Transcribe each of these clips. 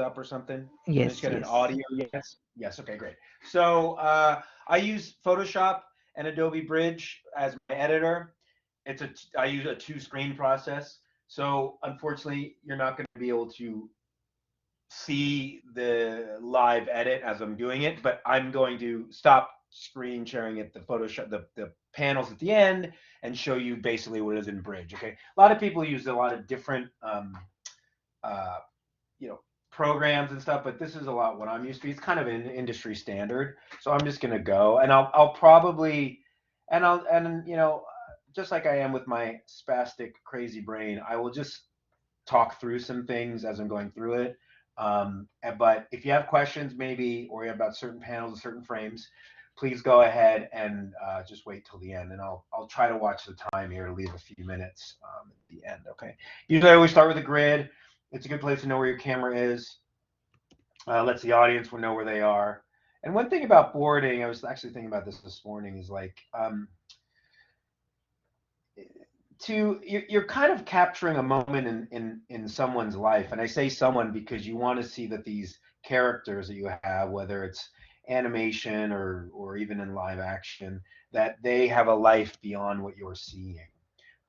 up or something? Can I just Yes, get an yes. audio? Yes. Yes. Okay, great. So I use Photoshop and Adobe Bridge as my editor. I use a two-screen process. So unfortunately, you're not going to be able to see the live edit as I'm doing it, but I'm going to stop screen sharing it, the Photoshop, the panels at the end, and show you basically what is in Bridge. Okay, a lot of people use a lot of different uh, you know programs and stuff, but this is a lot what I'm used to. It's kind of an industry standard, so I'm just gonna go and I'll probably and just like I am with my spastic crazy brain, I will just talk through some things as I'm going through it. But if you have questions, maybe, or about certain panels or certain frames, please go ahead and just wait till the end, and I'll try to watch the time here to leave a few minutes at the end. Okay. Usually, I always start with a grid. It's a good place to know where your camera is. Lets the audience will know where they are. And one thing about boarding, I was actually thinking about this morning, is like you're kind of capturing a moment in someone's life, and I say someone because you want to see that these characters that you have, whether it's animation or even in live action, that they have a life beyond what you're seeing.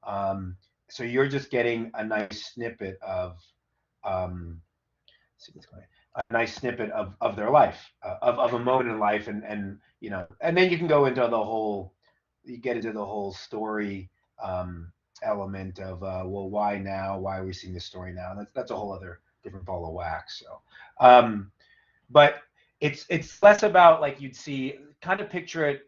um, so you're just getting a nice snippet of um, see what's going a nice snippet of their life, of a moment in life, and then you can go into the whole, you get into the whole story element of well, why now, why are we seeing this story now? That's a whole other different ball of wax. So but it's less about like you'd see, kind of picture it,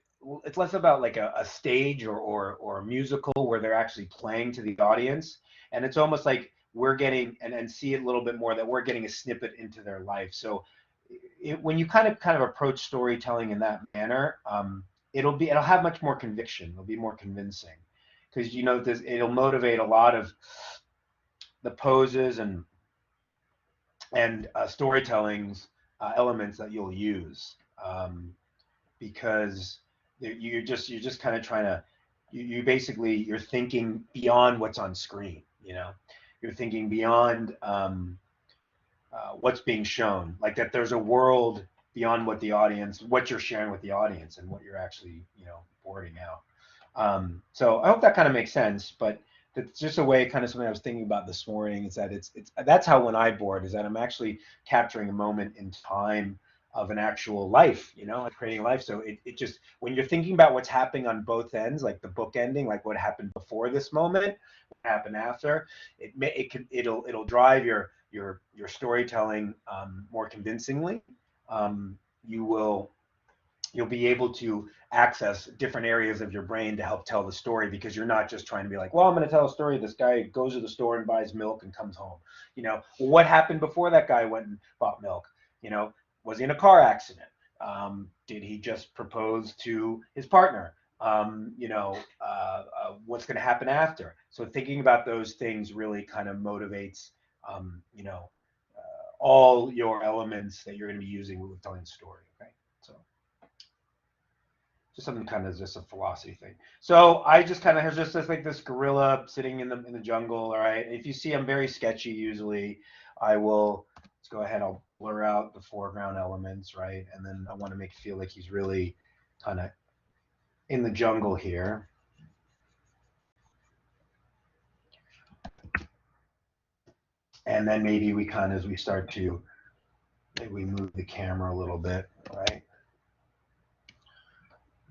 it's less about like a stage or a musical where they're actually playing to the audience, and it's almost like we're getting and see it a little bit more that we're getting a snippet into their life. So when you kind of approach storytelling in that manner, it'll have much more conviction, it'll be more convincing, because it'll motivate a lot of the poses and storytellings elements that you'll use, because you're just kind of trying to, you basically, you're thinking beyond what's on screen. You're thinking beyond what's being shown, like that there's a world beyond what you're sharing with the audience and what you're actually boarding out. So I hope that kind of makes sense, but that's just a way, kind of something I was thinking about this morning, is that it's that's how, when I board, is that I'm actually capturing a moment in time of an actual life, like creating a life. So it just, when you're thinking about what's happening on both ends, like the book ending, like what happened before this moment, what happened after, it'll drive your storytelling more convincingly. You will you'll be able to access different areas of your brain to help tell the story, because you're not just trying to be like, well, I'm going to tell a story, this guy goes to the store and buys milk and comes home. Well, what happened before that guy went and bought milk? Was he in a car accident? Did he just propose to his partner? What's going to happen after? So thinking about those things really kind of motivates all your elements that you're going to be using with telling the story. Okay, so just something, kind of just a philosophy thing. So I just kind of have just like this gorilla sitting in the jungle. All right. If you see I'm very sketchy, usually I will, let's go ahead. I'll blur out the foreground elements, right? And then I want to make it feel like he's really kind of in the jungle here. And then maybe we kind of, as we start to, maybe we move the camera a little bit, right?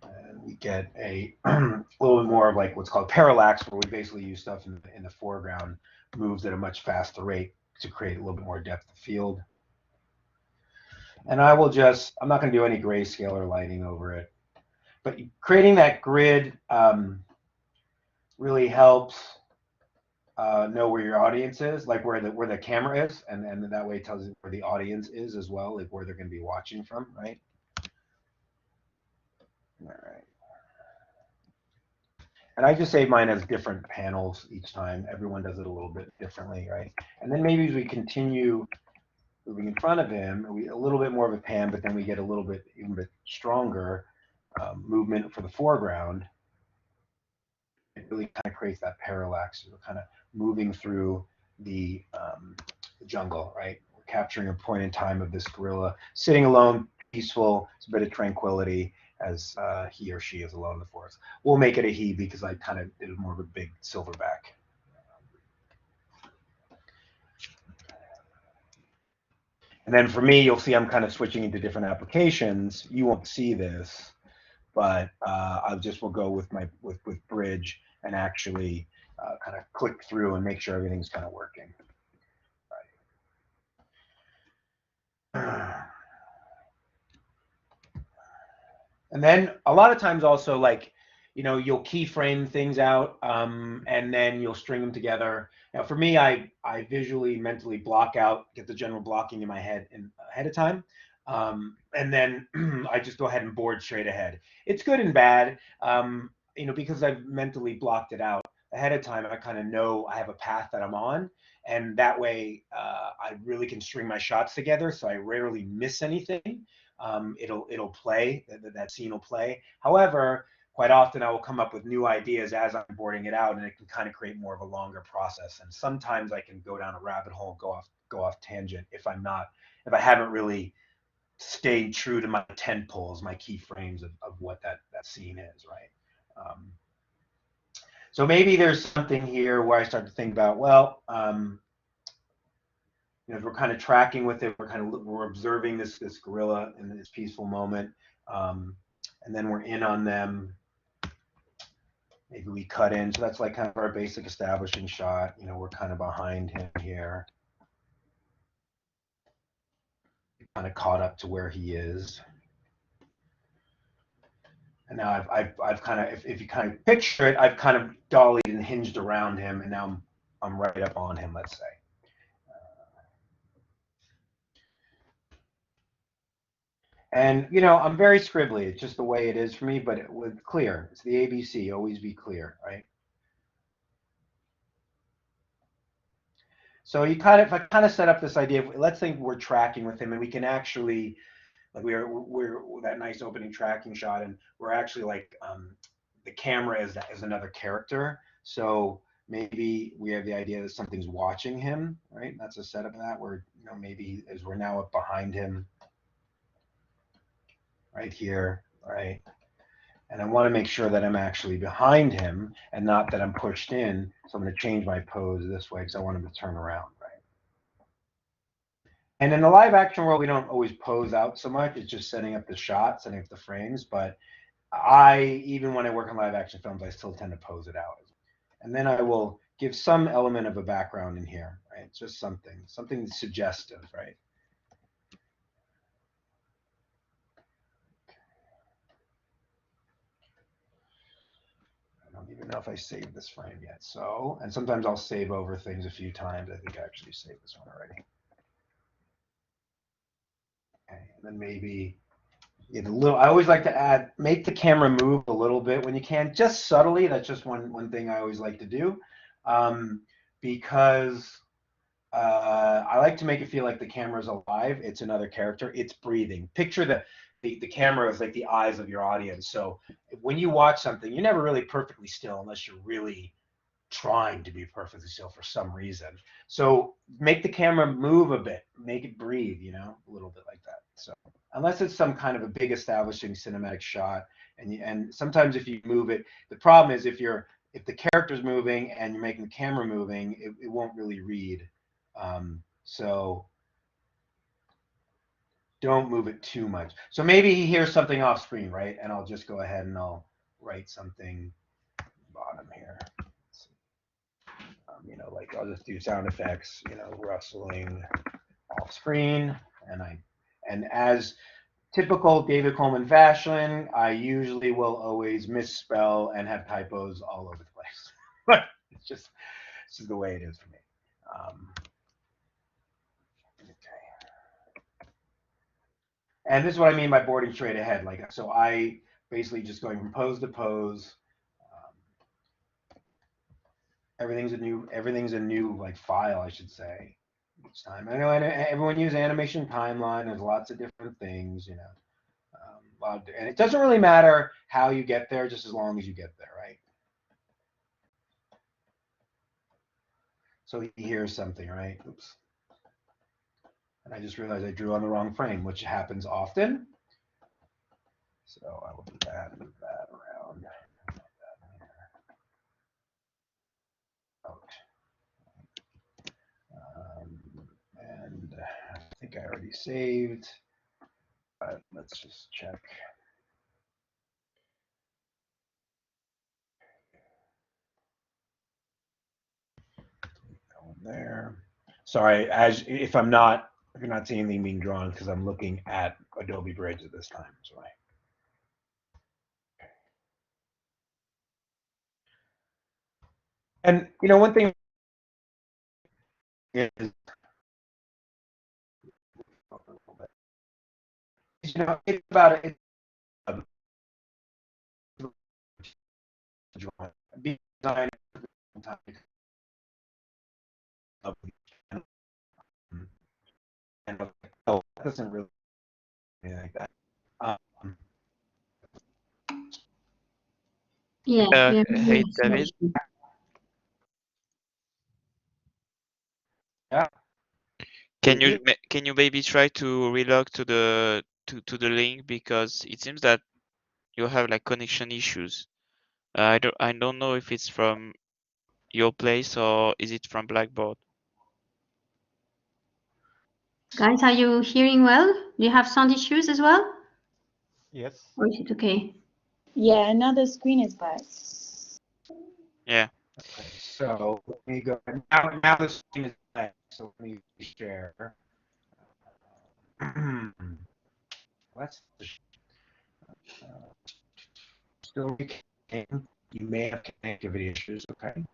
And we get a little bit more of like what's called parallax, where we basically use stuff in the foreground, moves at a much faster rate to create a little bit more depth of field. And I'm not going to do any grayscale or lighting over it, but creating that grid really helps know where your audience is, like where the camera is, and that way it tells you where the audience is as well, like where they're going to be watching from, right? All right. And I just say mine as different panels each time. Everyone does it a little bit differently, right? And then maybe as we continue moving in front of him, a little bit more of a pan, but then we get a little bit, even a bit stronger movement for the foreground. It really kind of creates that parallax. So we're kind of moving through the jungle, right? We're capturing a point in time of this gorilla sitting alone, peaceful. It's a bit of tranquility as he or she is alone in the forest. We'll make it a he because I kind of did more of a big silverback. And then for me, you'll see I'm kind of switching into different applications. You won't see this, but we'll go with with Bridge and actually kind of click through and make sure everything's kind of working. Right. And then a lot of times also, like, you'll keyframe things out, and then you'll string them together. Now for me, I visually, mentally block out, get the general blocking in my head ahead of time. And then I just go ahead and board straight ahead. It's good and bad, because I've mentally blocked it out ahead of time. I kind of know I have a path that I'm on, and that way I really can string my shots together, so I rarely miss anything. It'll play, that scene will play. However, quite often I will come up with new ideas as I'm boarding it out, and it can kind of create more of a longer process. And sometimes I can go down a rabbit hole, go off tangent if I haven't really stayed true to my tent poles, my key frames of what that scene is, right? So maybe there's something here where I start to think about, well, if we're kind of tracking with it, we're observing this gorilla in this peaceful moment, and then we're in on them. Maybe we cut in, so that's like kind of our basic establishing shot. We're kind of behind him here, kind of caught up to where he is. And now I've kind of, if you kind of picture it, I've kind of dollied and hinged around him, and now I'm right up on him, let's say. And I'm very scribbly. It's just the way it is for me, but with clear. It's the ABC. Always be clear, right? So if I kind of set up this idea of, let's think we're tracking with him, and we can actually, like, we're that nice opening tracking shot, and we're actually like, the camera is another character. So maybe we have the idea that something's watching him, right? That's a setup of that, where maybe as we're now up behind him, right here, right? And I want to make sure that I'm actually behind him and not that I'm pushed in. So I'm going to change my pose this way because I want him to turn around, right? And in the live action world, we don't always pose out so much. It's just setting up the shots, setting up the frames. But even when I work on live action films, I still tend to pose it out. And then I will give some element of a background in here, right? Just something suggestive, right? I don't even know if I saved this frame yet. So, and sometimes I'll save over things a few times. I think I actually saved this one already. Okay, and then maybe I always like to make the camera move a little bit when you can, just subtly. That's just one thing I always like to do, because I like to make it feel like the camera's alive. It's another character. It's breathing. Picture the camera as like the eyes of your audience. So when you watch something, you're never really perfectly still unless you're really trying to be perfectly still for some reason. So make the camera move a bit, make it breathe, a little bit like that. So unless it's some kind of a big establishing cinematic shot, and sometimes if you move it, the problem is if the character's moving and you're making the camera moving, it won't really read. So don't move it too much. So maybe he hears something off screen, right? And I'll just go ahead and I'll write something bottom here. Like I'll just do sound effects, rustling off screen, and as typical David Coleman fashion, I usually will always misspell and have typos all over the place. But this is the way it is for me. Okay. And this is what I mean by boarding straight ahead. Like, so I basically just going from pose to pose. Everything's a new like file, I should say, each time. I know everyone uses animation timeline. There's lots of different things, and it doesn't really matter how you get there, just as long as you get there, right? So he hears something, right? Oops. And I just realized I drew on the wrong frame, which happens often. So I will do that, move that around. Out. And I think I already saved, but let's just check. Go in there. Sorry, if you're not seeing anything being drawn, because I'm looking at Adobe Bridge at this time. So and one thing is, it's about it. Be designed and oh, that doesn't really like that. Yeah. Hey, David. Yeah. Can you maybe try to relog to the link, because it seems that you have like connection issues. I don't know if it's from your place or is it from Blackboard. Guys, are you hearing well? Do you have sound issues as well? Yes. Or is it okay? Yeah, now the screen is back. Yeah. Okay, so let me go. Now the screen is back, so let me share. Let's still reconnecting. You may have connectivity issues. Okay.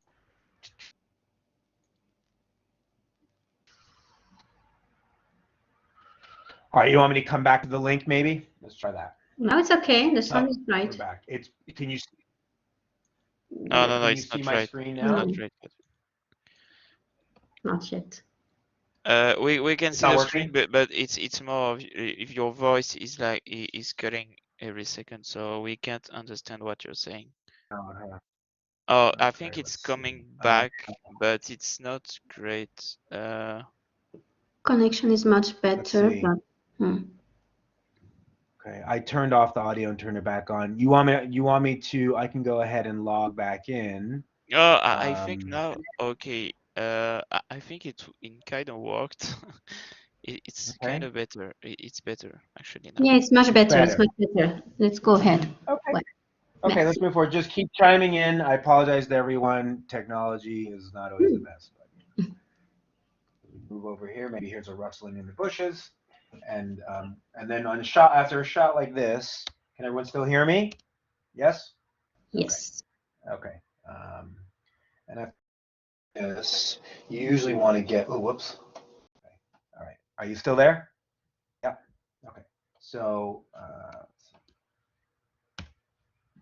All right, you want me to come back to the link, maybe? Let's try that. No, it's okay. The sound is We're right. back. Can you No, can you it's see not my right. screen It's now? not right. Not yet. We can It's see not the working? screen, but it's more of if your voice is like is cutting every second, so we can't understand what you're saying. Oh, I think it's coming back, but it's not great. Connection is much Let's better, see. but Okay, I turned off the audio and turned it back on. You want me to? I can go ahead and log back in. Oh, I think now, okay. I think it kind of worked. It's Okay. kind of better. It's better actually now. yeah, it's much better. It's Better. much better. Let's go ahead. Okay. Well, Okay, let's move forward. Just keep chiming in. I apologize to everyone. Technology is not always the best. But move over here. Maybe here's a rustling in the bushes, and then on a shot after a shot like this, can everyone still hear me? Yes. Yes. Okay. And after this, you usually want to get. Oh, whoops. Okay. All right. Are you still there? Yeah. Okay. So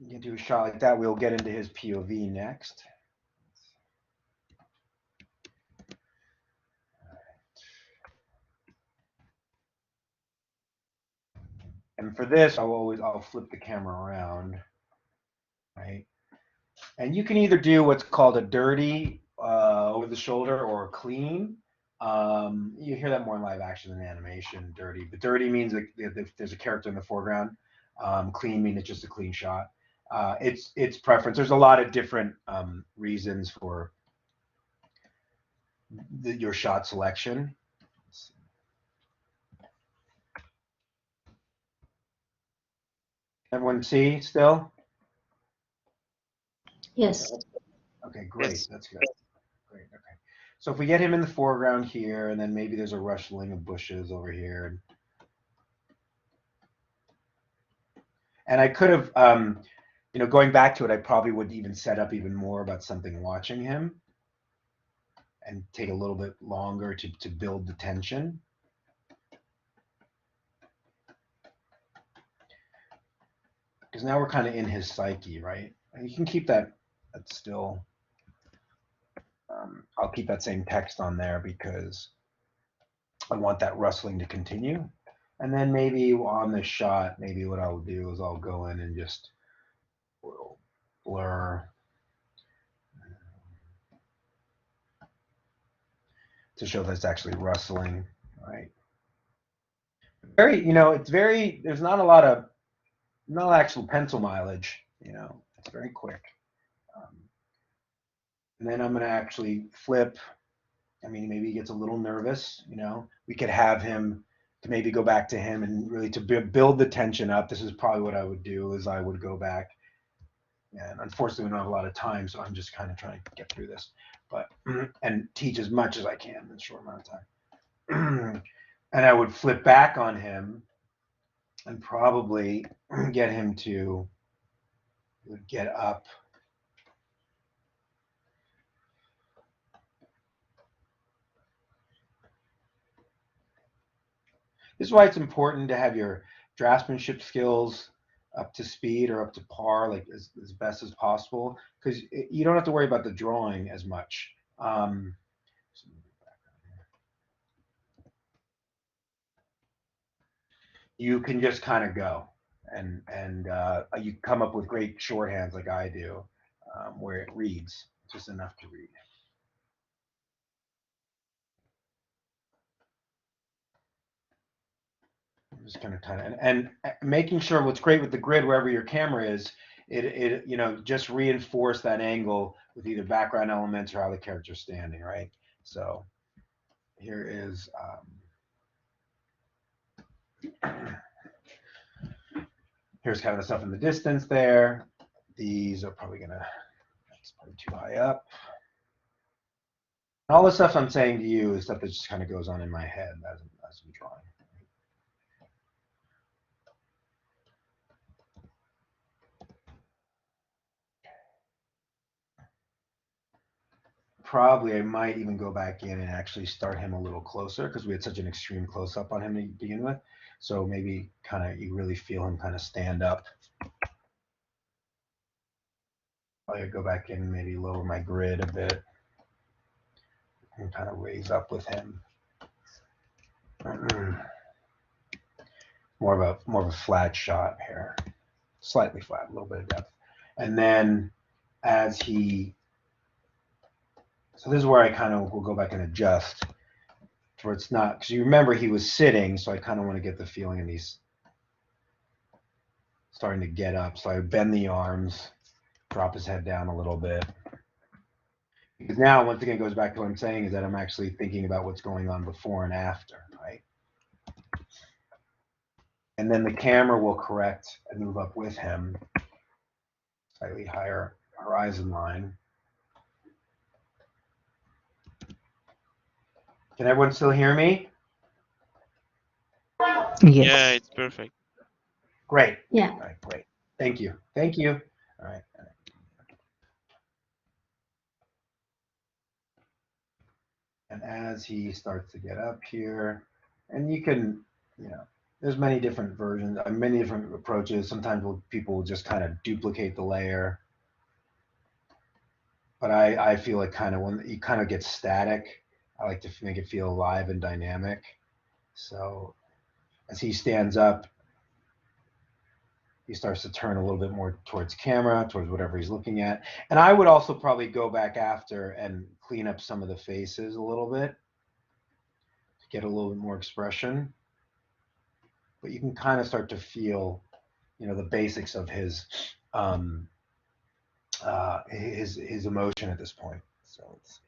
you can do a shot like that. We'll get into his POV next. And for this, I'll flip the camera around, right? And you can either do what's called a dirty over the shoulder or a clean. You hear that more in live action than animation, dirty. But dirty means that there's a character in the foreground. Clean means it's just a clean shot. It's preference. There's a lot of different reasons for your shot selection. Everyone see still? Yes. Okay, great. Yes. That's good. Great. Okay. So if we get him in the foreground here, and then maybe there's a rustling of bushes over here, and I could have, going back to it, I probably would even set up even more about something watching him, and take a little bit longer to build the tension. Because now we're kind of in his psyche, right? And you can keep that still. I'll keep that same text on there because I want that rustling to continue. And then maybe on this shot, maybe what I'll do is I'll go in and just blur to show that it's actually rustling, right? very, it's very, there's not a lot of, no actual pencil mileage, it's very quick. And then I'm going to actually flip. I mean, maybe he gets a little nervous, we could have him to maybe go back to him and really to build the tension up. This is probably what I would do is I would go back. And unfortunately, we don't have a lot of time, so I'm just kind of trying to get through this, but and teach as much as I can in a short amount of time. And I would flip back on him and probably get him to get up. This is why it's important to have your draftsmanship skills up to speed or up to par, like as best as possible, because you don't have to worry about the drawing as much. You can just kind of go, and you come up with great shorthands like I do, where it reads just enough to read. I'm just kind of and making sure what's great with the grid wherever your camera is, it just reinforce that angle with either background elements or how the character's standing, right? So here is here's kind of the stuff in the distance there. These are probably that's probably too high up. And all the stuff I'm saying to you is stuff that just kind of goes on in my head as I'm drawing. Probably I might even go back in and actually start him a little closer because we had such an extreme close-up on him to begin with. So maybe kind of you really feel him kind of stand up. I'll go back in and maybe lower my grid a bit and kind of raise up with him. More of a flat shot here, slightly flat, a little bit of depth, and then as he. So this is where I kind of will go back and adjust where it's not, because you remember he was sitting, so I kind of want to get the feeling and he's starting to get up. So I bend the arms, drop his head down a little bit. Because now, once again, it goes back to what I'm saying is that I'm actually thinking about what's going on before and after, right? And then the camera will correct and move up with him, slightly higher horizon line. Can everyone still hear me? Yes. Yeah, it's perfect. Great. Yeah. All right, great. Thank you. Thank you. All right. And as he starts to get up here, and you can, there's many different versions, many different approaches. Sometimes people will just kind of duplicate the layer. But I feel like kind of when you kind of get static, I like to make it feel alive and dynamic. So as he stands up, he starts to turn a little bit more towards camera, towards whatever he's looking at. And I would also probably go back after and clean up some of the faces a little bit to get a little bit more expression. But you can kind of start to feel, the basics of his emotion at this point. So let's see.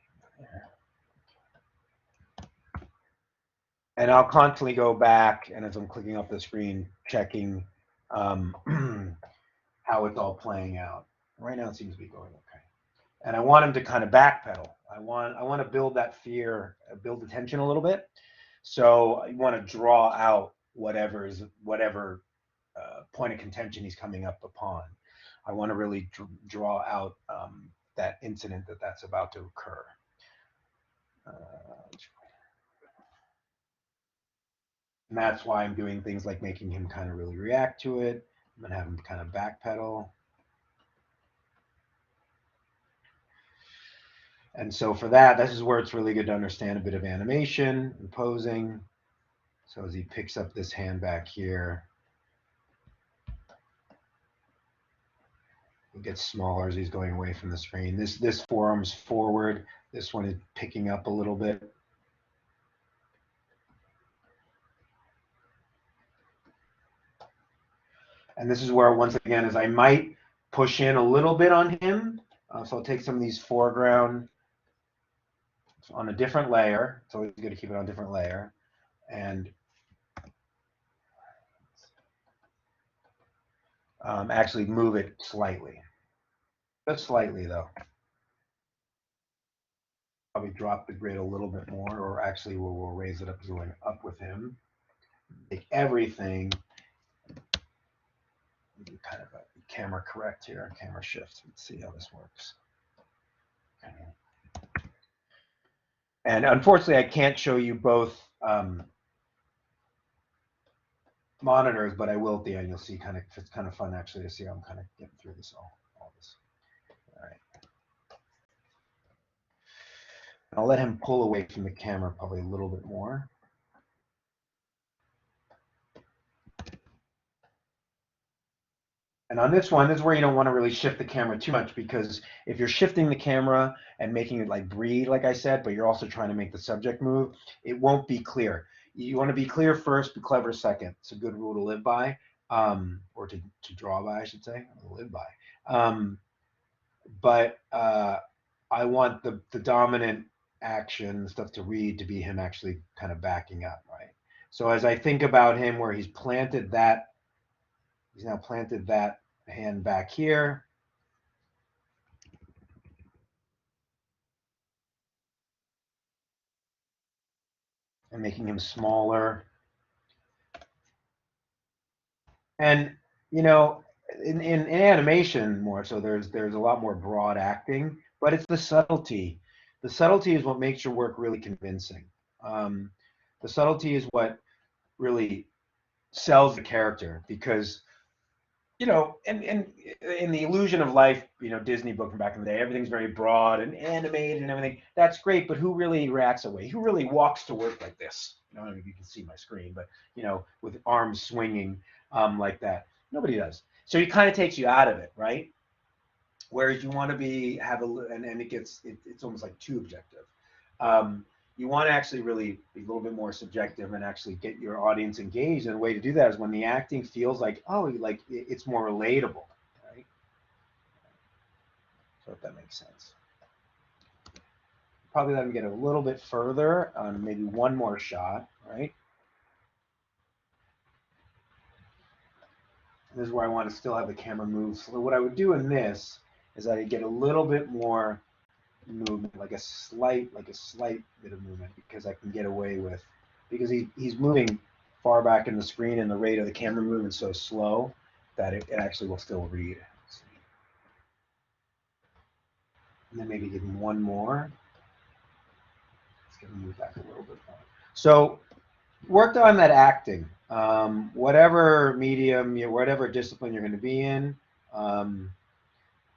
And I'll constantly go back, and as I'm clicking up the screen, checking how it's all playing out. Right now, it seems to be going okay. And I want him to kind of backpedal. I want to build that fear, build the tension a little bit. So I want to draw out whatever point of contention he's coming up upon. I want to really draw out that incident that's about to occur. And that's why I'm doing things like making him kind of really react to it. I'm going to have him kind of backpedal. And so for that, this is where it's really good to understand a bit of animation and posing. So as he picks up this hand back here, it gets smaller as he's going away from the screen. This forearm's forward. This one is picking up a little bit. And this is where, once again, is I might push in a little bit on him. So I'll take some of these foreground on a different layer. It's always good to keep it on a different layer. And actually move it slightly. Just slightly, though. Probably drop the grid a little bit more, or actually we'll raise it up as going up with him. Take everything. Kind of a camera correct here, camera shift. Let's see how this works. Okay. And unfortunately, I can't show you both monitors, but I will at the end. You'll see kind of, it's kind of fun actually to see how I'm kind of getting through this all this. All right. I'll let him pull away from the camera probably a little bit more. And on this one, this is where you don't want to really shift the camera too much, because if you're shifting the camera and making it like breathe, like I said, but you're also trying to make the subject move, it won't be clear. You want to be clear first, be clever second. It's a good rule to live by, or to draw by, I should say, or live by. But I want the dominant action stuff to read to be him actually kind of backing up, right? So as I think about him, where he's planted that, he's now planted that hand back here. And making him smaller. And, you know, in animation more so, there's a lot more broad acting, but it's the subtlety. The subtlety is what makes your work really convincing. The subtlety is what really sells the character, because, you know, and in the illusion of life, you know, Disney book from back in the day, everything's very broad and animated and everything. That's great, but who really reacts that way? Who really walks to work like this? You know, I don't know if you can see my screen, but, you know, with arms swinging like that. Nobody does. So it kind of takes you out of it, right? Whereas you want to and it gets, it's almost like too objective. You want to actually really be a little bit more subjective and actually get your audience engaged. And a way to do that is when the acting feels like, oh, like it's more relatable, right? So if that makes sense. Probably let him get a little bit further on maybe one more shot, right? This is where I want to still have the camera move. So what I would do in this is I'd get a little bit more movement, like a slight bit of movement, because I can get away with, because he's moving far back in the screen and the rate of the camera movement is so slow that it actually will still read. And then maybe give him one more. Let's get him move back a little bit more. So worked on that acting, whatever medium, whatever discipline you're going to be in,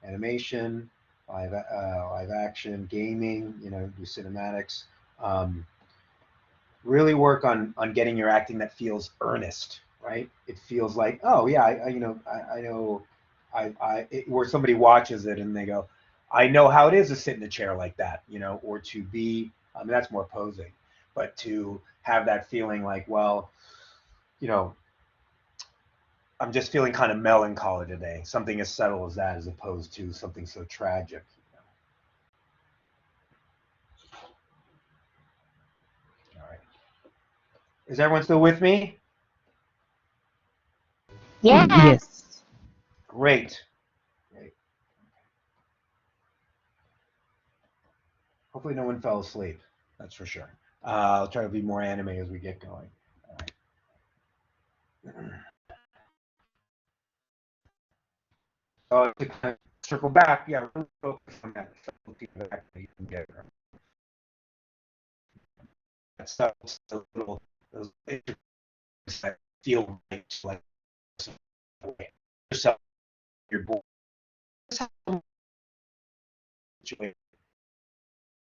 animation, live action, gaming, you know, do cinematics. Really work on getting your acting that feels earnest, right? It feels like, oh yeah, I know, where somebody watches it and they go, I know how it is to sit in a chair like that, you know, or to be, I mean, that's more posing, but to have that feeling like, well, you know, I'm just feeling kind of melancholy today. Something as subtle as that, as opposed to something so tragic. All right. Is everyone still with me? Yeah. Yes. Great. Great. Hopefully no one fell asleep. That's for sure. I'll try to be more anime as we get going. All right. So to kind of circle back, yeah, really focus on that subtlety that you can get. That stuff, those little, those that feel right, like yourself, your board.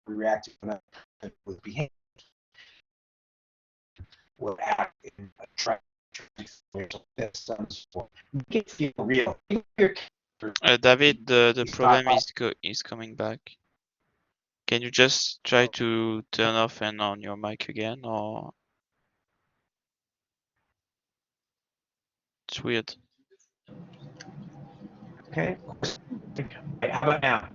React to with behavior will act in a track. Make it feel real. David, the problem is coming back. Can you just try to turn off and on your mic again, or it's weird? Okay. Right, how about now?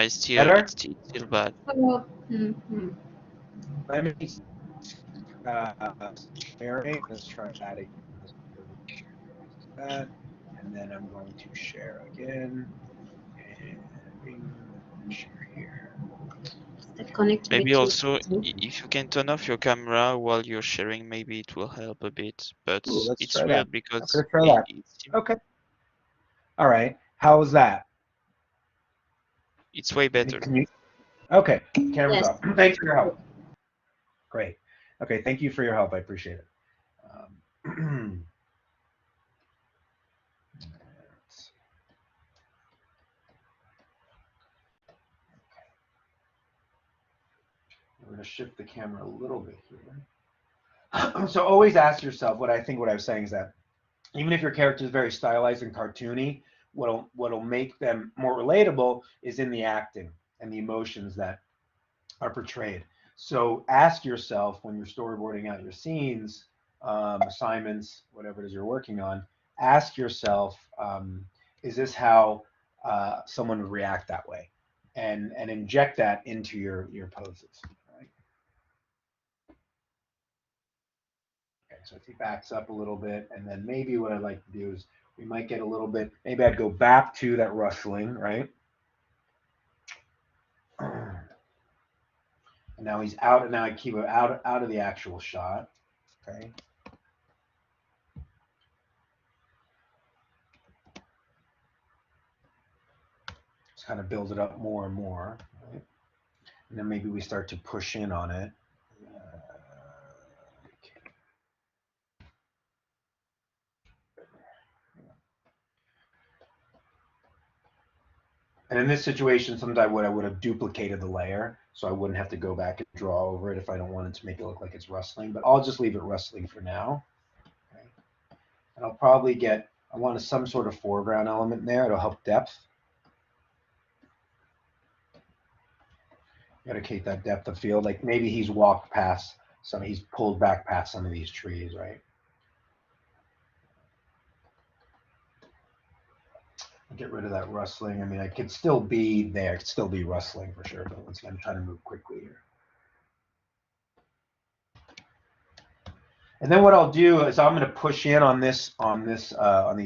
It's Better? still bad. Oh, mhm. Let me sharing. Let's try that again. That, and then I'm going to share again. And share here. The Maybe connectivity. also if you can turn off your camera while you're sharing, maybe it will help a bit. But Ooh, let's it's try that. weird because Okay, let's try that. Okay. All right. How was that? it's way better. Okay. Camera's Yes. off. Thanks for your help. Great. Okay. Thank you for your help. I appreciate it. We're going to shift the camera a little bit here. So always ask yourself what I was saying is that even if your character is very stylized and cartoony, what'll make them more relatable is in the acting and the emotions that are portrayed. So ask yourself when you're storyboarding out your scenes, assignments, whatever it is you're working on, ask yourself, is this how someone would react that way? And inject that into your poses. Right? Okay, so if he backs up a little bit, and then maybe what I'd like to do is we might get a little bit, maybe I'd go back to that rustling, right? And now he's out, and now I keep it out of the actual shot. Okay. Just kind of build it up more and more, right? And then maybe we start to push in on it. And in this situation, sometimes I would have duplicated the layer, so I wouldn't have to go back and draw over it if I don't want it to make it look like it's rustling. But I'll just leave it rustling for now. Okay. And I'll probably I want some sort of foreground element in there. It'll help depth. You gotta keep that depth of field. Like maybe he's walked past he's pulled back past some of these trees, right? Get rid of that rustling. I mean, I could still be there. It could still be rustling for sure. But once again, I'm trying to move quickly here. And then what I'll do is I'm going to push in on these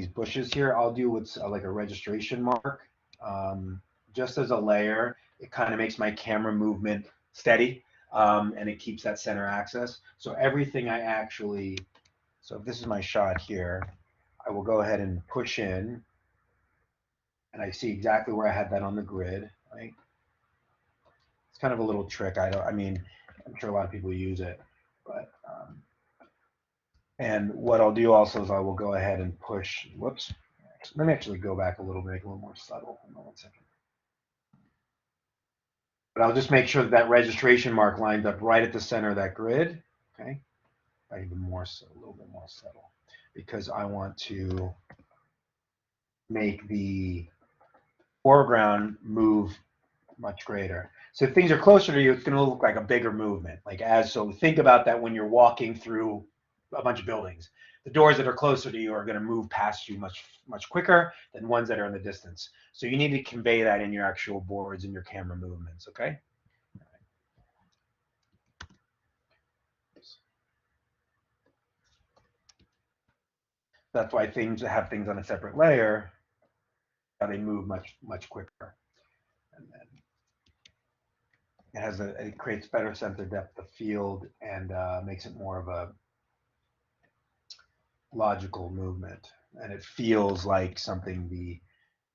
bushes here. I'll do what's like a registration mark, just as a layer. It kind of makes my camera movement steady, and it keeps that center axis. So everything so if this is my shot here, I will go ahead and push in, and I see exactly where I had that on the grid, right? It's kind of a little trick. I'm sure a lot of people use it, but and what I'll do also is I will go ahead and push, whoops, let me actually go back a little bit, make it a little more subtle. Hold on 1 second. But I'll just make sure that registration mark lines up right at the center of that grid, okay? Even more, a little bit more subtle, because I want to make the foreground move much greater. So if things are closer to you, it's going to look like a bigger movement. So think about that when you're walking through a bunch of buildings. The doors that are closer to you are going to move past you much quicker than ones that are in the distance. So you need to convey that in your actual boards and your camera movements, okay? That's why things that have things on a separate layer, they move much quicker. And then it creates better center depth of field and makes it more of a logical movement, and it feels like something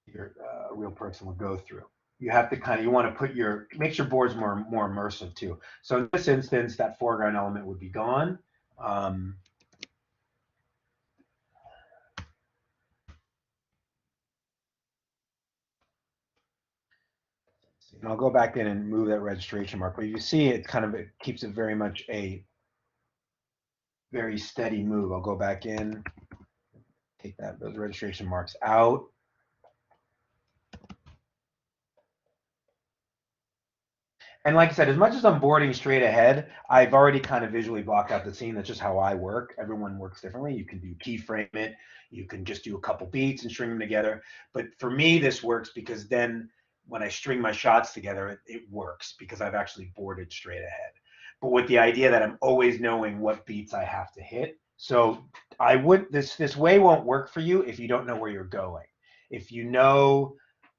a real person would go through. You have to you want to makes your boards more immersive too. So in this instance, that foreground element would be gone. And I'll go back in and move that registration mark. But you see, it keeps it very much a very steady move. I'll go back in, take those registration marks out. And like I said, as much as I'm boarding straight ahead, I've already kind of visually blocked out the scene. That's just how I work. Everyone works differently. You can do keyframe it. You can just do a couple beats and string them together. But for me, this works because then when I string my shots together, it works because I've actually boarded straight ahead. But with the idea that I'm always knowing what beats I have to hit. So this way won't work for you if you don't know where you're going. If you know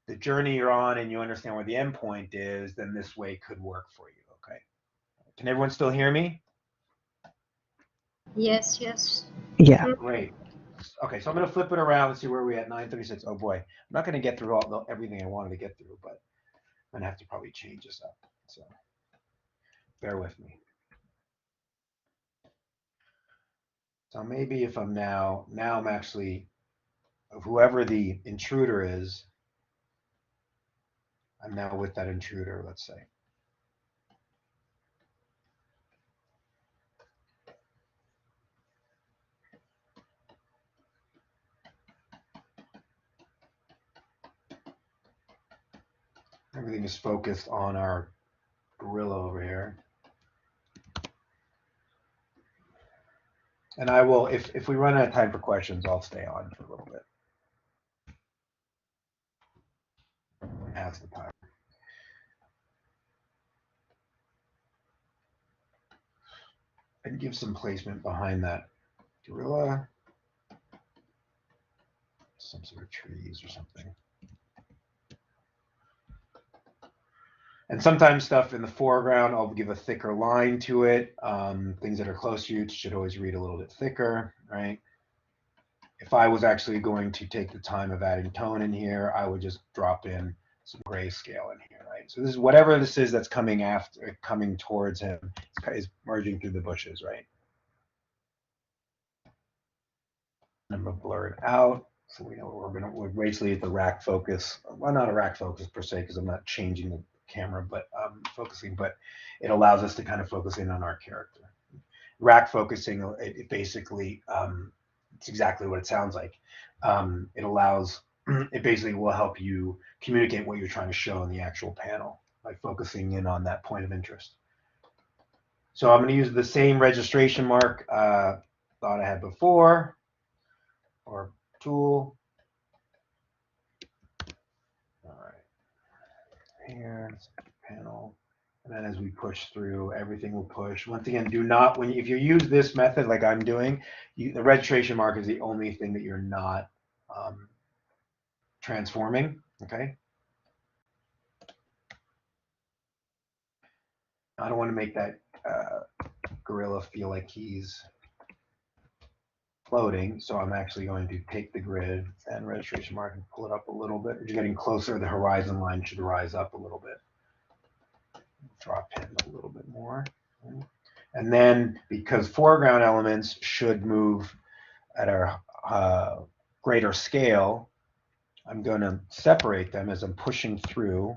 the journey you're on and you understand where the end point is, then this way could work for you. Okay. Can everyone still hear me? Yes, yes. Yeah. Great. Okay, so I'm going to flip it around and see where we're at. 9:36. Oh boy, I'm not going to get through everything I wanted to get through, but I'm going to have to probably change this up. So bear with me. So maybe if I'm now I'm actually, whoever the intruder is, I'm now with that intruder, let's say. Everything is focused on our gorilla over here. And I will, if we run out of time for questions, I'll stay on for a little bit. That's the time. And give some placement behind that gorilla. Some sort of trees or something. And sometimes stuff in the foreground, I'll give a thicker line to it. Things that are close to you should always read a little bit thicker, right? If I was actually going to take the time of adding tone in here, I would just drop in some grayscale in here, right? So this is whatever this is that's coming towards him is merging through the bushes, right? I'm gonna blur it out so we know we're basically at the rack focus. Well, not a rack focus per se, because I'm not changing the camera, but focusing, but it allows us to kind of focus in on our character. Rack focusing, it basically, it's exactly what it sounds like. It allows, it basically will help you communicate what you're trying to show in the actual panel by focusing in on that point of interest. So I'm going to use the same registration mark thought I had before, or tool. All right, here, panel. And then as we push through, everything will push. Once again, do not, if you use this method like I'm doing, the registration mark is the only thing that you're not transforming, okay? I don't want to make that gorilla feel like he's floating, so I'm actually going to take the grid and registration mark and pull it up a little bit. As you're getting closer, the horizon line should rise up a little bit. Drop him a little bit more. And then, because foreground elements should move at a greater scale, I'm going to separate them as I'm pushing through.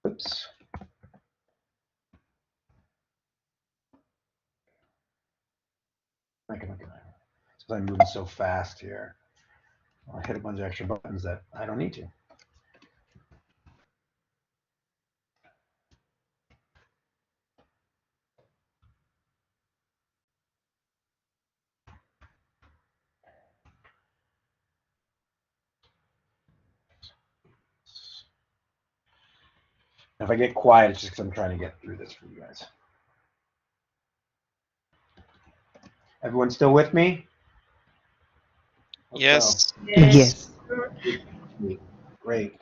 Oops. Because I'm moving so fast here. I'll hit a bunch of extra buttons that I don't need to. If I get quiet, it's just because I'm trying to get through this for you guys. Everyone still with me? Hope Yes. so. Yes. Great.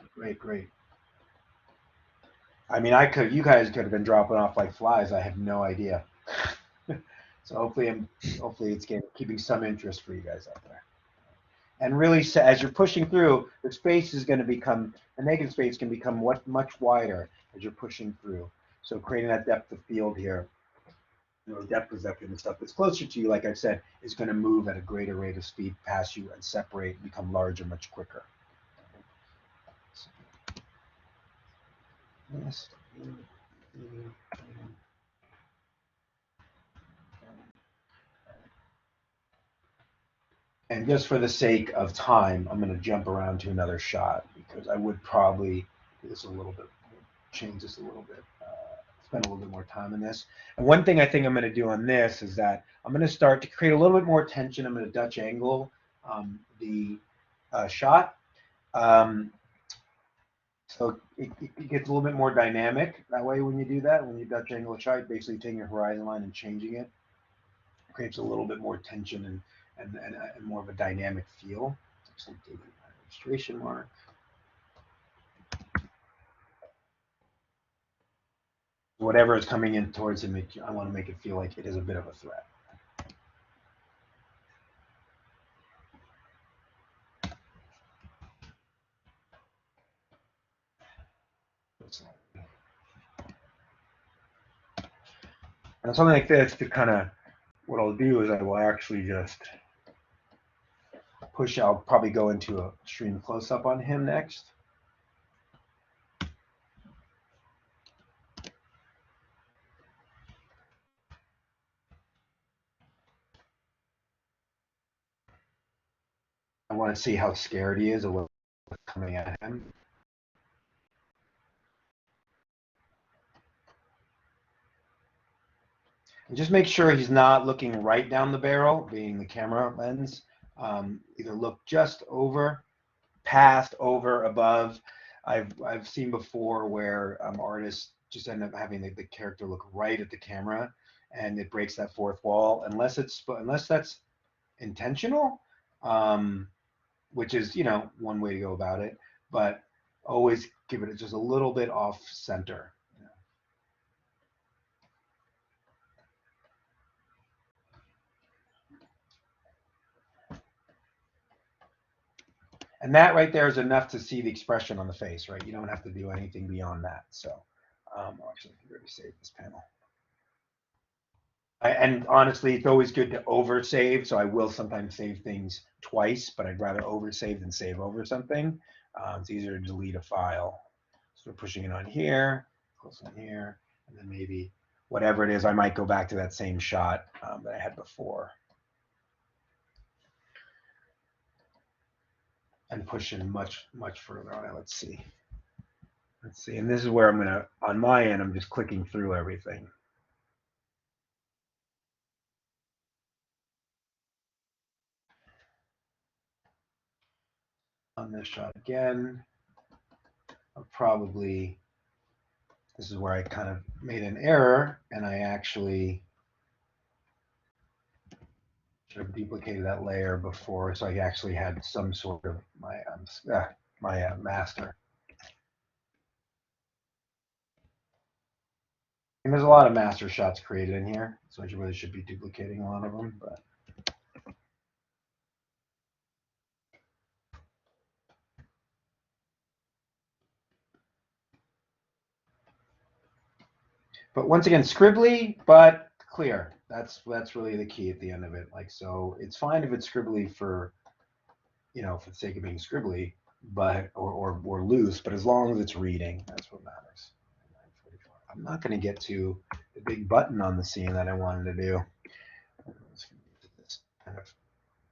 I mean, you guys could have been dropping off like flies. I have no idea. So hopefully it's keeping some interest for you guys out there. And really, as you're pushing through, the space is going to become, the negative space can become much wider as you're pushing through. So creating that depth of field here, depth perception and stuff that's closer to you, like I said, is going to move at a greater rate of speed past you and separate and become larger much quicker. Yes. And just for the sake of time, I'm going to jump around to another shot because I would probably do this a little bit, change this a little bit, spend a little bit more time in this. And one thing I think I'm going to do on this is that I'm going to start to create a little bit more tension. I'm going to Dutch angle the shot. So it gets a little bit more dynamic that way when you do that. When you Dutch angle a shot, basically taking your horizon line and changing it creates a little bit more tension and more of a dynamic feel. So taking my registration mark. Whatever is coming in towards him, I want to make it feel like it is a bit of a threat. And something like this to kind of, what I'll do is I will actually just push. I'll probably go into a extreme close-up on him next. I want to see how scared he is of what's coming at him. And just make sure he's not looking right down the barrel, being the camera lens. Either look just over, past, over, above. I've seen before where artists just end up having the character look right at the camera, and it breaks that fourth wall. Unless that's intentional, which is one way to go about it. But always give it just a little bit off center. And that right there is enough to see the expression on the face, right? You don't have to do anything beyond that. So, actually, I can already save this panel. And honestly, it's always good to over save. So I will sometimes save things twice, but I'd rather over save than save over something. It's easier to delete a file. So we're pushing it on here, close on here, and then maybe whatever it is, I might go back to that same shot that I had before. And push in much, much further on it. Let's see. And this is where I'm gonna, on my end, I'm just clicking through everything. On this shot again, I'll probably, this is where I kind of made an error, and I actually should have duplicated that layer before, so I actually had some sort of my master. And there's a lot of master shots created in here, so I really should be duplicating a lot of them. But once again, scribbly, but clear. That's really the key at the end of it. Like, so it's fine if it's scribbly for the sake of being scribbly, but or loose, but as long as it's reading, that's what matters. I'm not going to get to the big button on the scene that I wanted to do. This kind of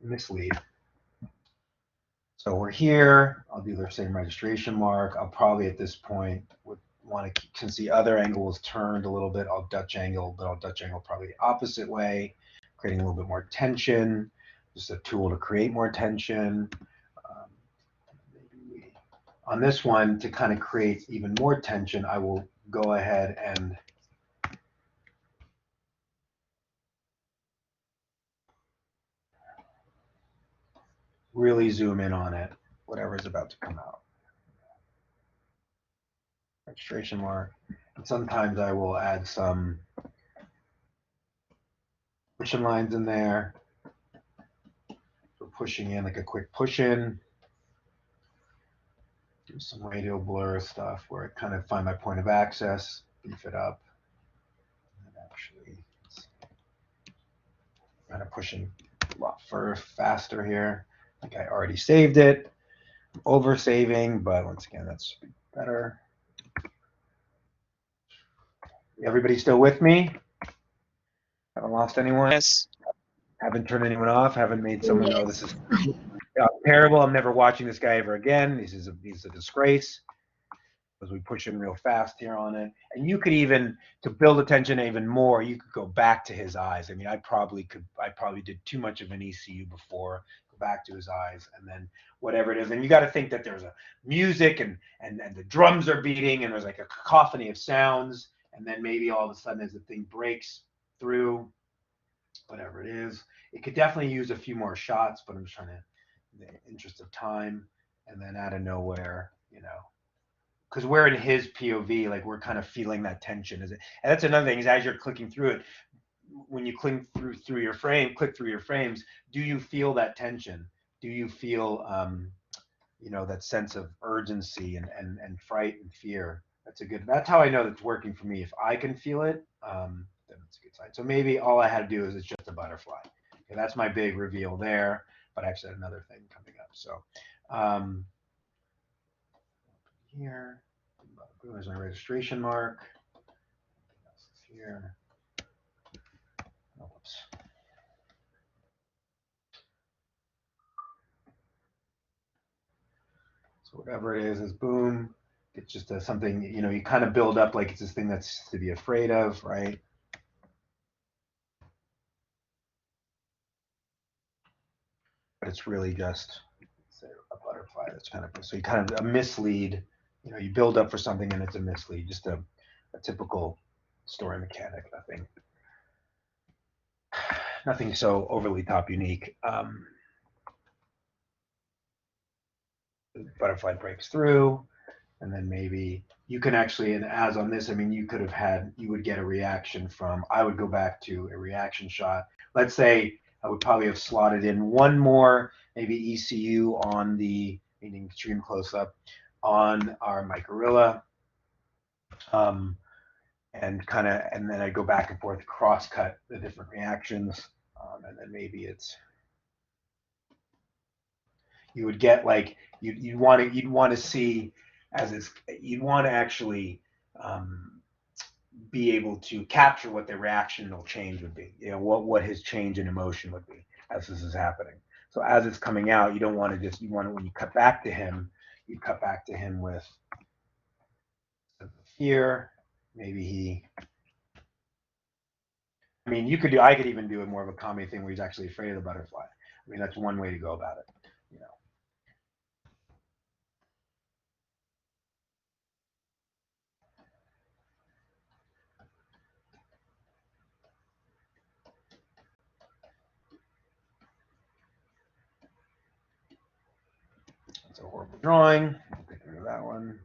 mislead. So we're here. I'll do the same registration mark. I'll probably at this point would want to, since the other angle is turned a little bit, I'll Dutch angle, but I'll Dutch angle probably the opposite way, creating a little bit more tension. Just a tool to create more tension. On this one, to kind of create even more tension, I will go ahead and really zoom in on it, whatever is about to come out. Registration mark. And sometimes I will add some pushing lines in there. So pushing in, like a quick push in. Do some radial blur stuff where I kind of find my point of access, beef it up. And actually, kind of pushing a lot faster here. I think I already saved it. I'm over saving, but once again, that's better. Everybody still with me? Haven't lost anyone? Yes. Haven't turned anyone off. Haven't made someone know this Yes. is terrible. I'm never watching this guy ever again. He's a disgrace. As we push in real fast here on it. And you could even, to build attention even more, you could go back to his eyes. I mean, I probably did too much of an ECU before. Go back to his eyes, and then whatever it is. And you got to think that there's a music and the drums are beating, and there's like a cacophony of sounds, and then maybe all of a sudden as the thing breaks through, whatever it is. It could definitely use a few more shots, but I'm just trying to, in the interest of time, and then out of nowhere, because we're in his POV, like we're kind of feeling that tension. And that's another thing is as you're clicking through it, when you click through your frames, do you feel that tension? Do you feel, that sense of urgency and fright and fear? That's how I know that's working for me. If I can feel it, then it's a good sign. So maybe all I had to do is it's just a butterfly. Okay, that's my big reveal there, but I actually had another thing coming up. So, here, there's my registration mark. Here. Oh, whoops. So whatever it is boom. It's just something, you kind of build up like it's this thing that's to be afraid of, right? But it's really just a butterfly that's kind of, so you kind of a mislead. You build up for something and it's a mislead, just a typical story mechanic, nothing so overly top unique. The butterfly breaks through, and then maybe you can actually, and as on this, I mean, you would get a reaction from, I would go back to a reaction shot. Let's say I would probably have slotted in one more, maybe ECU on the, meaning extreme close up, on my gorilla. And then I go back and forth, cross cut the different reactions. And then maybe you would get like, you'd want to see you'd want to actually be able to capture what the reactional change would be, what his change in emotion would be as this is happening. So as it's coming out, you don't want to when you cut back to him, you cut back to him with fear. Maybe I could even do a more of a comedy thing where he's actually afraid of the butterfly. I mean, that's one way to go about it. It's a horrible drawing. I'll take rid of that one.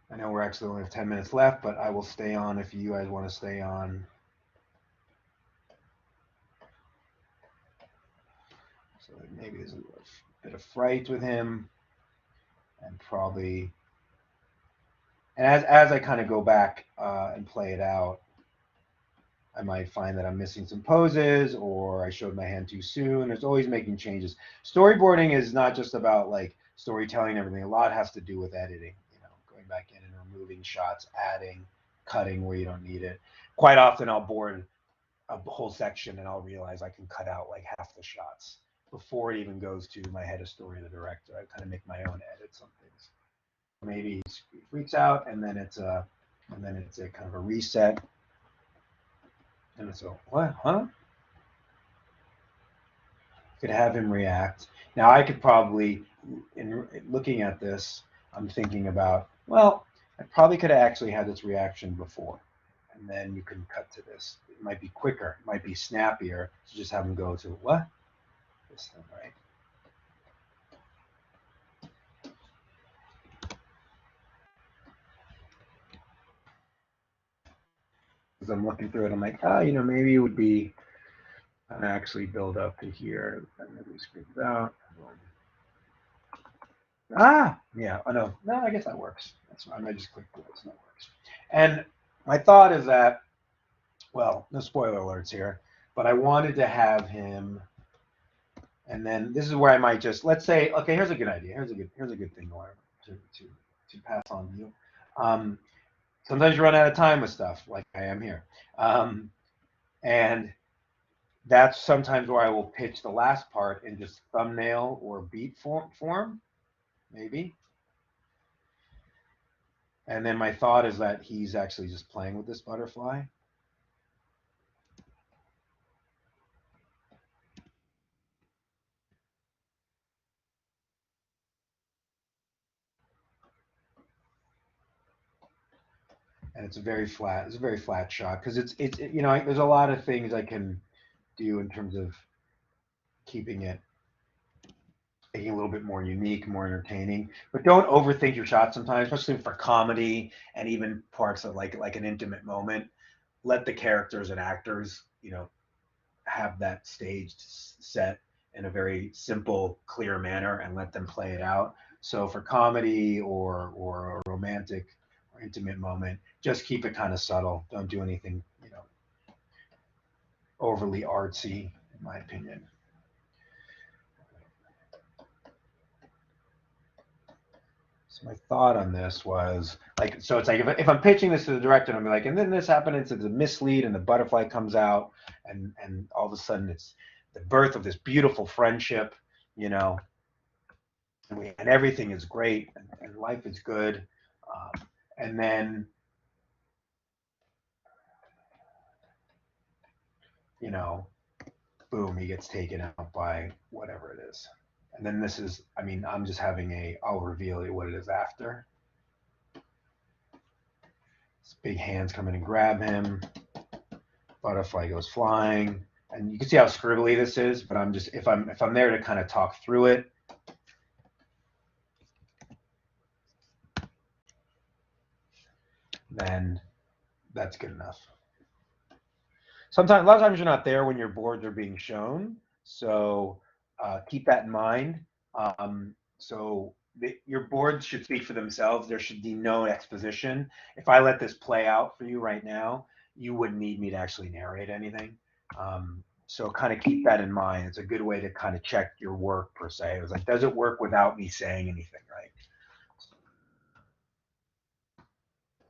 I know we're actually only have 10 minutes left, but I will stay on if you guys want to stay on. So maybe there's a bit of fright with him, and probably, and as I kind of go back and play it out, I might find that I'm missing some poses, or I showed my hand too soon. There's always making changes. Storyboarding is not just about like storytelling and everything. A lot has to do with editing, going back in and removing shots, adding, cutting where you don't need it. Quite often I'll board a whole section and I'll realize I can cut out like half the shots before it even goes to my head of story, the director. I kind of make my own edits on things. Maybe he freaks out, and then it's a kind of a reset. And it's a what? Huh? Could have him react. Now I could probably, in looking at this, I'm thinking about, well, I probably could have actually had this reaction before, and then you can cut to this. It might be quicker, it might be snappier to just have him go to what? This thing, right? As I'm looking through it, I'm like, maybe it would be actually build up to here, and then we screen it out. Yeah, oh no, I guess that works. That's fine. I just clicked this, and that works. And my thought is that, well, no spoiler alerts here, but I wanted to have him, and then this is where I might just, let's say, okay, here's a good idea. Here's a good thing to pass on to you. Sometimes you run out of time with stuff, like I am here. And that's sometimes where I will pitch the last part in just thumbnail or beat form, maybe. And then my thought is that he's actually just playing with this butterfly. And it's a very flat shot because it's you know, there's a lot of things I can do in terms of keeping it, making it a little bit more unique, more entertaining. But don't overthink your shots sometimes, especially for comedy and even parts of like an intimate moment. Let the characters and actors, you know, have that staged set in a very simple, clear manner and let them play it out. So for comedy or a romantic or intimate moment, just keep it kind of subtle. Don't do anything, you know, overly artsy, in my opinion. So my thought on this was like, so it's like if I'm pitching this to the director, and I'm like, and then this happened, it's a mislead, and the butterfly comes out, and all of a sudden it's the birth of this beautiful friendship, you know, and everything is great, and life is good, and then, you know, boom, he gets taken out by whatever it is, and then this is, I mean, I'm just having I'll reveal you what it is after. This big hands come in and grab him. Butterfly goes flying, and you can see how scribbly this is, but I'm just, if I'm there to kind of talk through it, then that's good enough. Sometimes, a lot of times you're not there when your boards are being shown, so keep that in mind. So your boards should speak for themselves. There should be no exposition. If I let this play out for you right now, you wouldn't need me to actually narrate anything. So kind of keep that in mind. It's a good way to kind of check your work per se. It was like, does it work without me saying anything, right?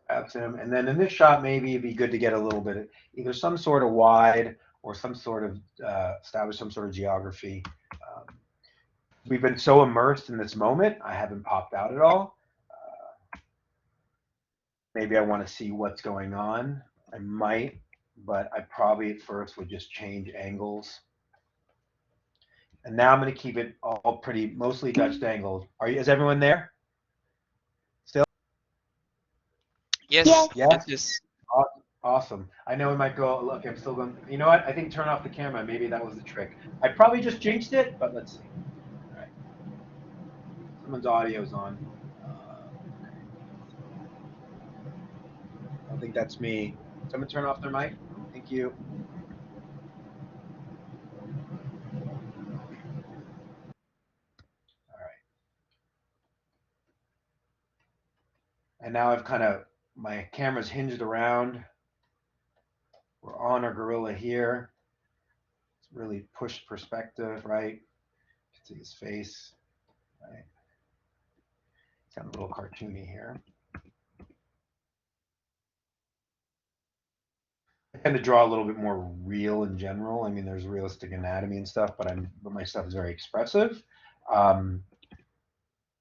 Grabs him, and then in this shot, maybe it'd be good to get a little bit of either some sort of wide or some sort of establish some sort of geography. We've been so immersed in this moment, I haven't popped out at all. Maybe I want to see what's going on. I might, but I probably at first would just change angles. And now I'm going to keep it all pretty, mostly Dutch angled. Is everyone there? Still? Yes. Yes. Yes. Yes. Awesome. I know we might go, look, I'm still going, you know what? I think turn off the camera. Maybe that was the trick. I probably just jinxed it, but let's see. All right. Someone's audio's on. I don't think that's me. Someone turn off their mic. Thank you. All right. And now I've kind of, my camera's hinged around. We're on our gorilla here. It's really pushed perspective, right? You can see his face, right? It's kind of a little cartoony here. I tend to draw a little bit more real in general. I mean, there's realistic anatomy and stuff, but my stuff is very expressive.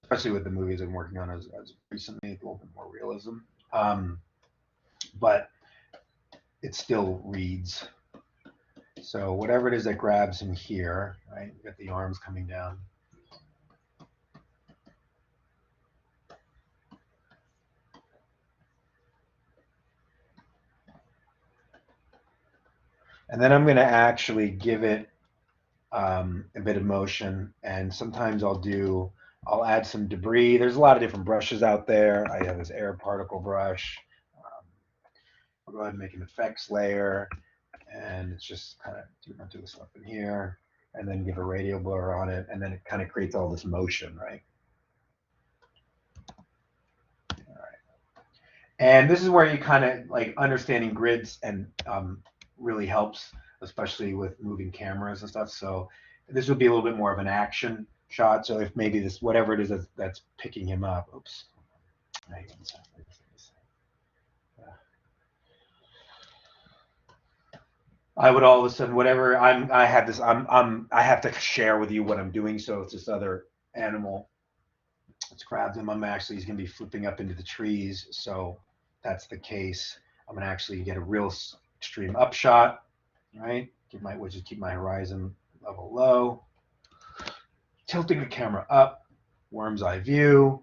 Especially with the movies I'm working on as recently, a little bit more realism. But it still reads. So whatever it is that grabs him here, right? You got the arms coming down. And then I'm going to actually give it a bit of motion. And sometimes I'll add some debris. There's a lot of different brushes out there. I have this air particle brush. I'll go ahead and make an effects layer. And it's just kind of do the stuff in here. And then give a radial blur on it. And then it kind of creates all this motion, right? All right. And this is where you kind of like understanding grids and really helps, especially with moving cameras and stuff. So this would be a little bit more of an action shot. So if maybe this, whatever it is that's picking him up, oops. I would all of a sudden, whatever I have to share with you what I'm doing. So it's this other animal. Let's grab him. He's going to be flipping up into the trees. So that's the case. I'm going to actually get a real extreme upshot, right? Keep my horizon level low. Tilting the camera up, worm's eye view,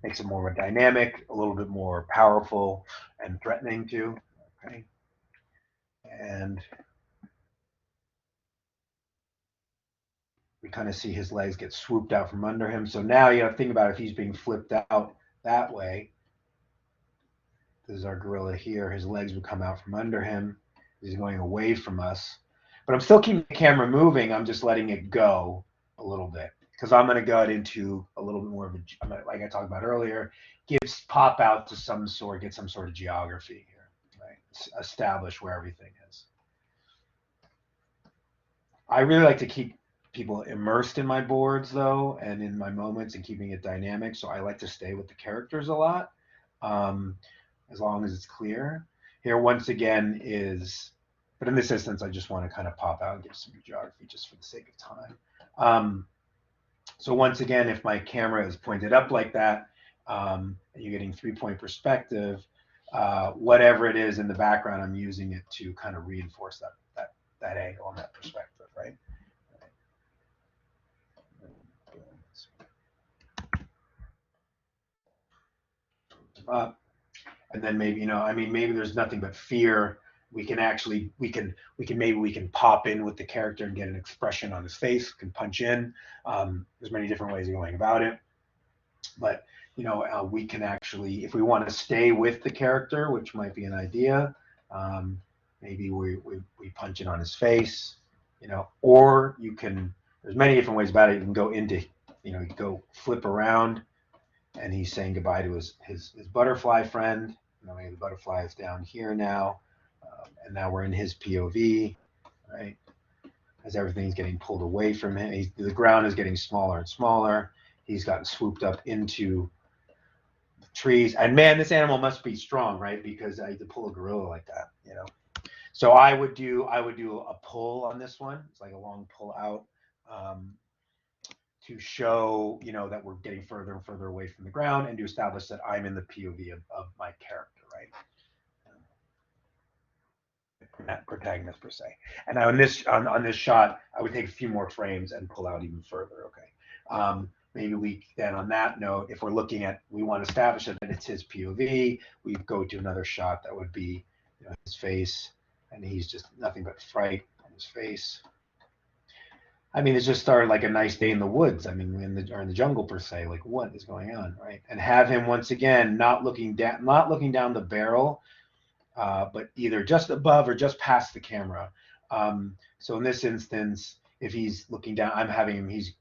makes it more of a dynamic, a little bit more powerful and threatening too. Okay. And we kind of see his legs get swooped out from under him. So now you have to think about if he's being flipped out that way. This is our gorilla here. His legs would come out from under him. He's going away from us. But I'm still keeping the camera moving. I'm just letting it go a little bit because I'm going to go into a little bit more of a, like I talked about earlier, pop out to get some sort of geography here, right? Establish where everything is. I really like to keep people immersed in my boards though, and in my moments and keeping it dynamic. So I like to stay with the characters a lot, as long as it's clear. Here, once again, but in this instance, I just want to kind of pop out and give some geography just for the sake of time. So once again, if my camera is pointed up like that, and you're getting 3-point perspective, whatever it is in the background, I'm using it to kind of reinforce that angle and that perspective, right? Up, and then maybe maybe there's nothing but fear. We can pop in with the character and get an expression on his face. Can punch in. There's many different ways of going about it, but we can actually, if we want to stay with the character, which might be an idea, maybe we punch it on his face, or you can. There's many different ways about it. You can go into, you go flip around, and he's saying goodbye to his butterfly friend. Maybe the butterfly is down here now, and now we're in his POV, right? As everything's getting pulled away from him, the ground is getting smaller and smaller. He's gotten swooped up into the trees, and man, this animal must be strong, right? Because I had to pull a gorilla like that, So I would do a pull on this one. It's like a long pull out. To show, that we're getting further and further away from the ground, and to establish that I'm in the POV of my character, right? That protagonist per se. And now on this shot, I would take a few more frames and pull out even further. Okay. Maybe we then, on that note, if we're looking at, we want to establish that it's his POV, we go to another shot that would be, his face, and he's just nothing but fright on his face. It's just started like a nice day in the woods. Or in the jungle per se. Like, what is going on, right? And have him once again not looking down the barrel, but either just above or just past the camera. So in this instance, if he's looking down, I'm having him. He's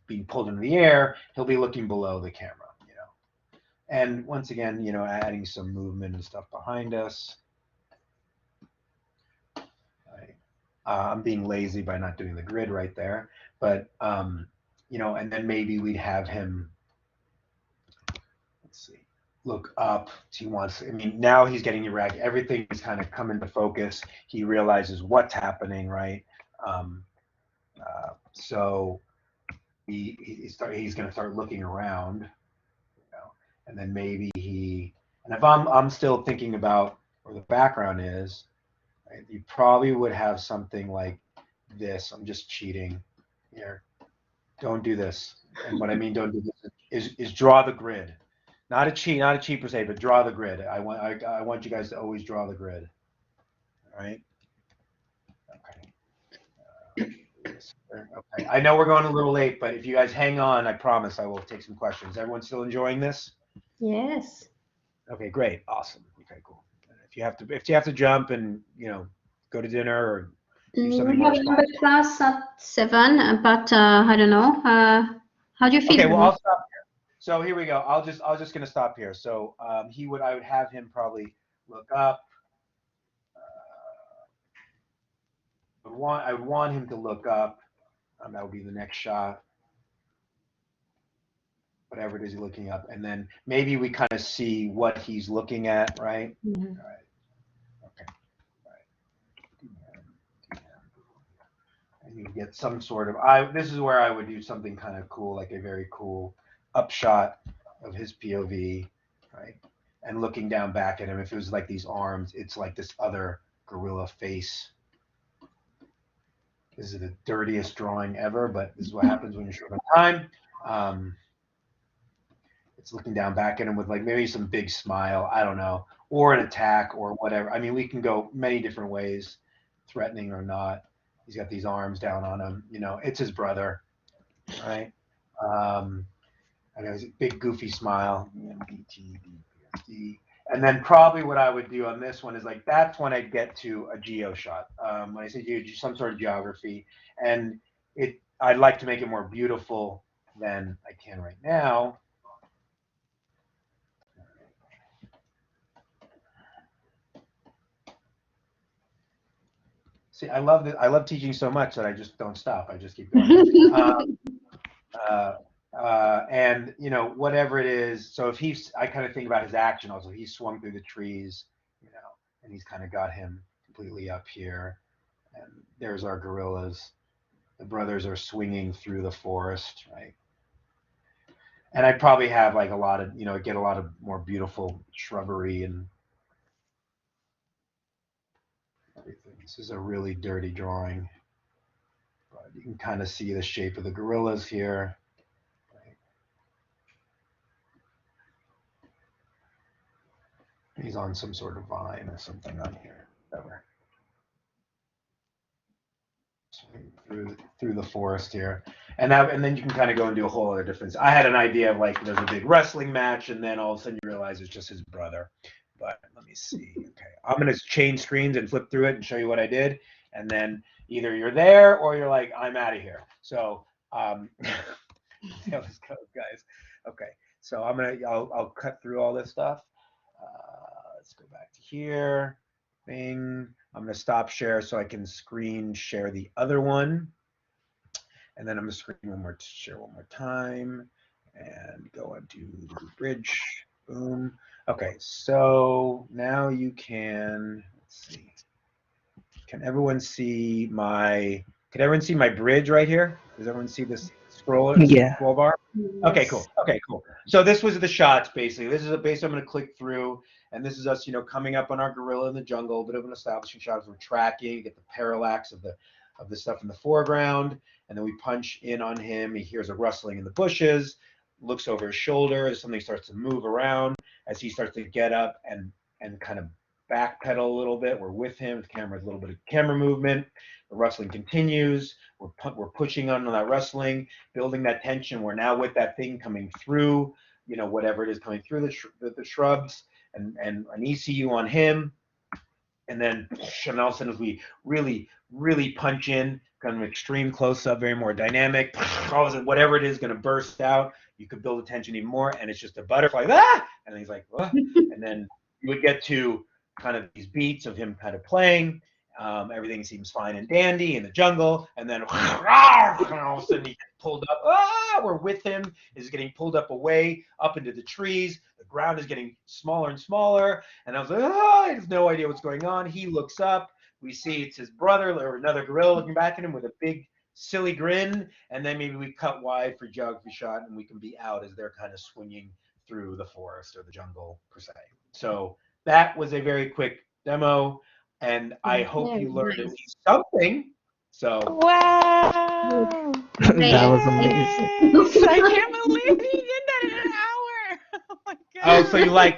being pulled into the air. He'll be looking below the camera, And once again, adding some movement and stuff behind us. I'm being lazy by not doing the grid right there, but and then maybe we'd have him, let's see, look up. He wants, now he's getting erratic. Everything is kind of come into focus. He realizes what's happening, right? So he's going to start looking around, and then maybe and if I'm still thinking about where the background is, right, you probably would have something like this. I'm just cheating here. Don't do this. And what I mean, don't do this is draw the grid. Not a cheat per se, but draw the grid. I want you guys to always draw the grid. All right. Okay. Okay. I know we're going a little late, but if you guys hang on, I promise I will take some questions. Everyone still enjoying this? Yes. Okay, great, awesome. Okay, cool. If you have to jump and go to dinner or do something We have another class at 7, but I don't know. How do you feel? Okay, well, I'll stop here. So here we go. I'll just gonna stop here. So I would have him probably look up. I would want him to look up. That would be the next shot. Whatever it is he's looking up, and then maybe we kind of see what he's looking at, right? Mm-hmm. All right. Okay. All right. we get some sort of, this is where I would do something kind of cool, like a very cool upshot of his POV, right? And looking down back at him, if it was like these arms, it's like this other gorilla face. This is the dirtiest drawing ever, but this is what happens when you're short on time. It's looking down back at him with like maybe some big smile, I don't know, or an attack or whatever. I mean, we can go many different ways, threatening or not. He's got these arms down on him. You know, it's his brother, right? I know he's a big goofy smile. And then probably what I would do on this one is like, that's when I'd get to a geo shot. When I say geo, some sort of geography. And I'd like to make it more beautiful than I can right now. See, I love teaching so much that I just don't stop. I just keep going. And you know, whatever it is. So if I kind of think about his action also. He swung through the trees, you know, and he's kind of got him completely up here. And there's our gorillas. The brothers are swinging through the forest, right? And I probably have like a lot of, you know, get a lot of more beautiful shrubbery and everything. This is a really dirty drawing, but you can kind of see the shape of the gorillas here. Right? He's on some sort of vine or something on here. Whatever. Through the forest here, and then you can kind of go and do a whole other difference. I had an idea of like there's a big wrestling match, and then all of a sudden you realize it's just his brother. But let me see. Okay, I'm gonna change screens and flip through it and show you what I did, and then either you're there or you're like, I'm out of here. So see how this goes, guys. Okay, so I'll cut through all this stuff. Let's go back to here. Bing. I'm going to stop share so I can screen share the other one. And then I'm going to share one more time and go into the bridge. Boom. Okay, so now you can, let's see. Can everyone see my bridge right here? Does everyone see this scroll bar? Okay, cool. Okay, cool. So this was the shots basically. This is basically I'm going to click through. And this is us, you know, coming up on our gorilla in the jungle, a bit of an establishing shot as we're tracking, get the parallax of the stuff in the foreground, and then we punch in on him. He hears a rustling in the bushes, looks over his shoulder as something starts to move around, as he starts to get up and kind of backpedal a little bit. We're with him. The camera's a little bit of camera movement. The rustling continues. We're pushing on that rustling, building that tension. We're now with that thing coming through, you know, whatever it is coming through the shrubs. And an ECU on him, and then all of a sudden as we really punch in, kind of extreme close-up, very more dynamic, all of a sudden whatever it is going to burst out. You could build the tension even more, and it's just a butterfly, and he's like, what? And then you would get to kind of these beats of him kind of playing. Everything seems fine and dandy in the jungle, and then all of a sudden he gets pulled up. We're with him. He's getting pulled up away, up into the trees. The ground is getting smaller and smaller, and I was like, I have no idea what's going on. He looks up. We see it's his brother or another gorilla looking back at him with a big silly grin, and then maybe we cut wide for geography shot, and we can be out as they're kind of swinging through the forest or the jungle per se. So that was a very quick demo. And I hope you learned at least something. So wow, That was amazing. I can't believe you did that in an hour. Oh my god. Oh, so you like